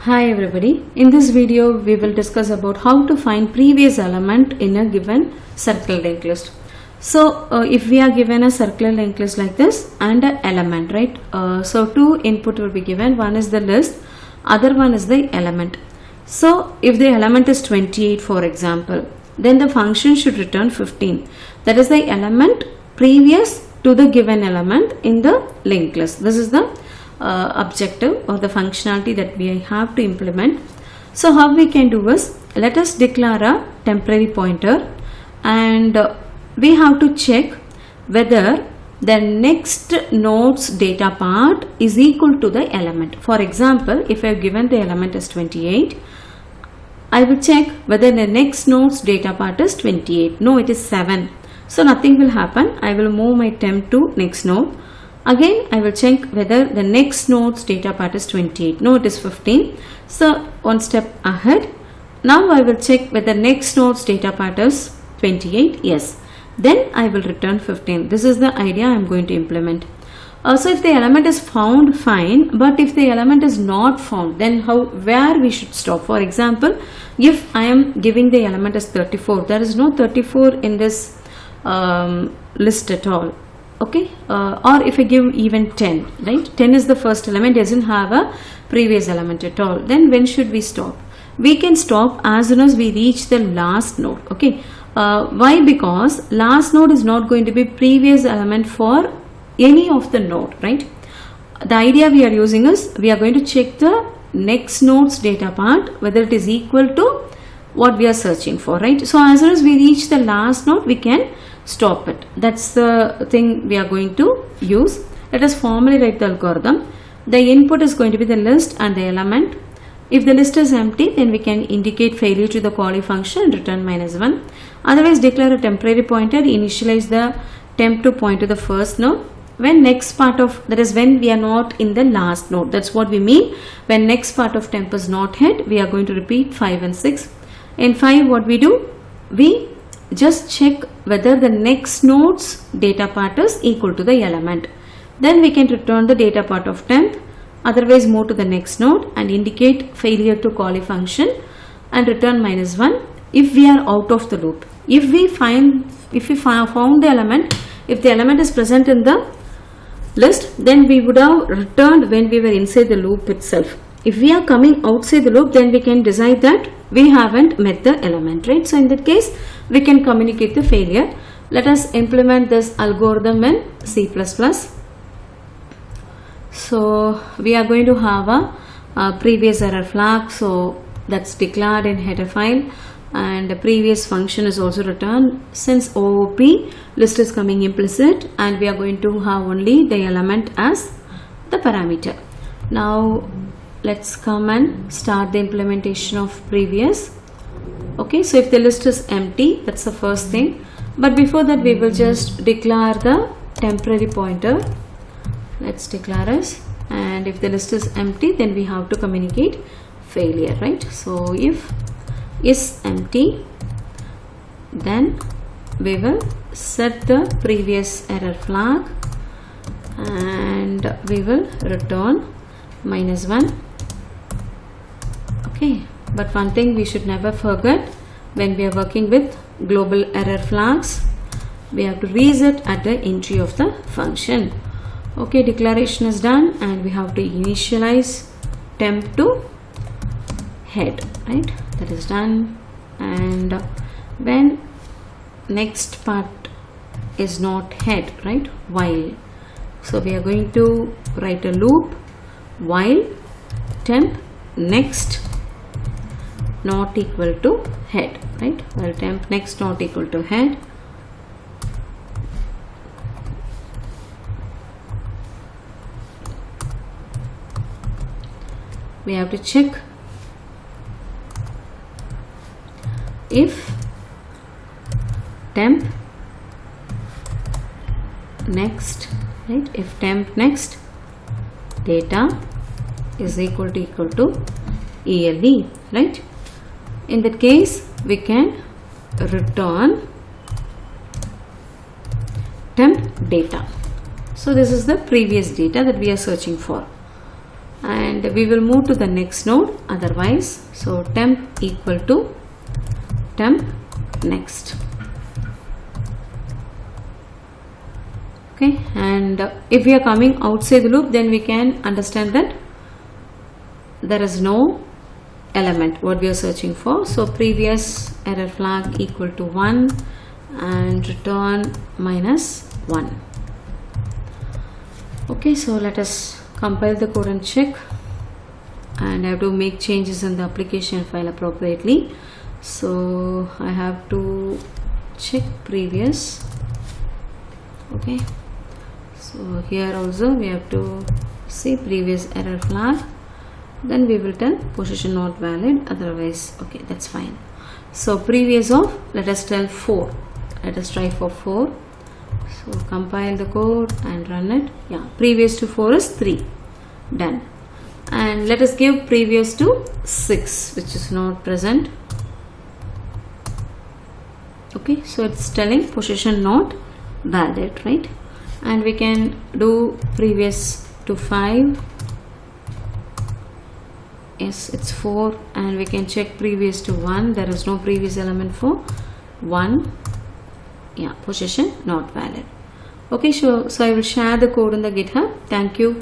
Hi everybody, in this video we will discuss about how to find previous element in a given circular linked list. So if we are given a circular linked list like this and an element, right? So two input will be given, one is the list, other one is the element. So if the element is 28 for example, then the function should return 15. That is the element previous to the given element in the linked list. This is the objective or the functionality that we have to implement. So how we can do is, let us declare a temporary pointer and we have to check whether the next node's data part is equal to the element. For example, if I have given the element as 28, I will check whether the next node's data part is 28. No, it is 7. So nothing will happen. I will move my temp to next node. Again, I will check whether the next node's data part is 28. No, it is 15. So one step ahead. Now I will check whether next node's data part is 28. Yes. Then I will return 15. This is the idea I am going to implement. Also, if the element is found, fine. But if the element is not found, then where we should stop? For example, if I am giving the element as 34, there is no 34 in this list at all. Okay, or if I give even 10, right? 10 is the first element, doesn't have a previous element at all. Then when should we stop? We can stop as soon as we reach the last node. Okay, why? Because last node is not going to be previous element for any of the node, right? The idea we are using is we are going to check the next node's data part, whether it is equal to what we are searching for, right? So as soon as we reach the last node, we can stop it. That's the thing we are going to use. Let us formally write the algorithm. The input is going to be the list and the element. If the list is empty, then we can indicate failure to the callee function and return -1. Otherwise, declare a temporary pointer, initialize the temp to point to the first node. When next part of, that is when we are not in the last node, that's what we mean. When next part of temp is not hit, we are going to repeat 5 and 6. In 5, what we do? We just check whether the next node's data part is equal to the element. Then we can return the data part of temp. Otherwise, move to the next node and indicate failure to callee function and return -1 if we are out of the loop. If we found the element, if the element is present in the list, then we would have returned when we were inside the loop itself. If we are coming outside the loop, then we can decide that we haven't met the element, right? So in that case, we can communicate the failure. Let us implement this algorithm in C++. So we are going to have a previous error flag. So that's declared in header file, and the previous function is also returned. Since OOP list is coming implicit, and we are going to have only the element as the parameter. Now let's come and start the implementation of previous. Okay, so if the list is empty, that's the first thing. But before that, we will just declare the temporary pointer. Let's declare as, and if the list is empty, then we have to communicate failure, right? So if is empty, then we will set the previous error flag and we will return -1. Okay, but one thing we should never forget, when we are working with global error flags, we have to reset at the entry of the function. Okay, declaration is done and we have to initialize temp to head, right? That is done. And when next part is not head, right? While. So we are going to write a loop while temp next not equal to head, right? While temp next not equal to head. We have to check if temp next, right? If temp next data is equal to ELE, right? In that case, we can return temp data. So this is the previous data that we are searching for. and we will move to the next node otherwise. So temp equal to temp next. Okay, and if we are coming outside the loop, then we can understand that there is no element what we are searching for. So previous error flag equal to 1 and return -1. Okay, so let us compile the code and check, and I have to make changes in the application file appropriately. So I have to check previous. Okay, so here also we have to see previous error flag, then we will tell position not valid, otherwise okay, that's fine. So previous of, let us tell 4, let us try for 4. So compile the code and run it. Yeah, previous to 4 is 3, done. And let us give previous to 6, which is not present. Okay, so it's telling position not valid, right? And we can do previous to 5. Yes, it's 4, and we can check previous to 1. There is no previous element for 1. Yeah, position not valid. Okay, so I will share the code in the GitHub. Thank you.